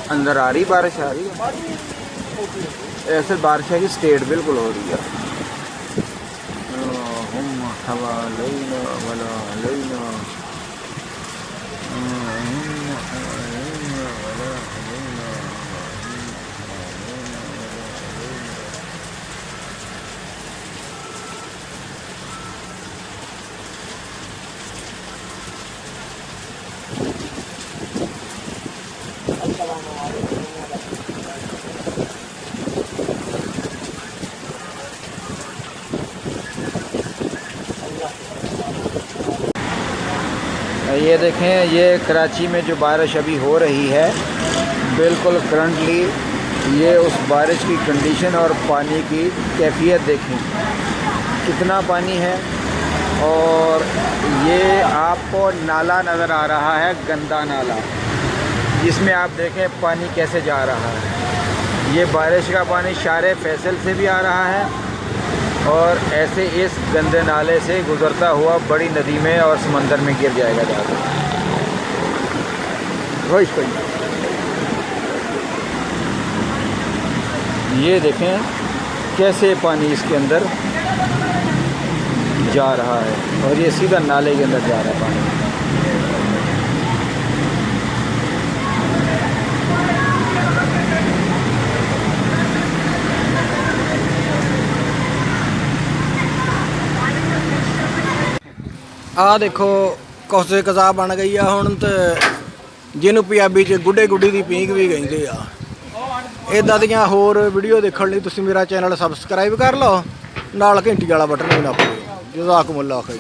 अंदर आ रही बारिश, आ रही है ऐसे बारिश है कि स्टेट बिल्कुल हो रही है। ये देखें, ये कराची में जो बारिश अभी हो रही है बिल्कुल करंटली, ये उस बारिश की कंडीशन और पानी की कैफियत देखें कितना पानी है। और ये आपको नाला नज़र आ रहा है, गंदा नाला, जिसमें आप देखें पानी कैसे जा रहा है। ये बारिश का पानी शारे फैसल से भी आ रहा है और ऐसे इस गंदे नाले से गुज़रता हुआ बड़ी नदी में और समंदर में गिर जाएगा जाकर। ये देखें कैसे पानी इसके अंदर जा रहा है और ये सीधा नाले के अंदर जा रहा है पानी। आ देखो कोसे कसा बन गई है हुण, तो जिन्होंने पंजाबी च गुड्डे गुड्डी की पींग भी कहते आ। इदां दियां होर वीडियो देखने लई तुसीं मेरा चैनल सबसक्राइब कर लो, नाल घंटी वाला बटन भी नप दिओ। जज़ाकुमुल्लाह खैर।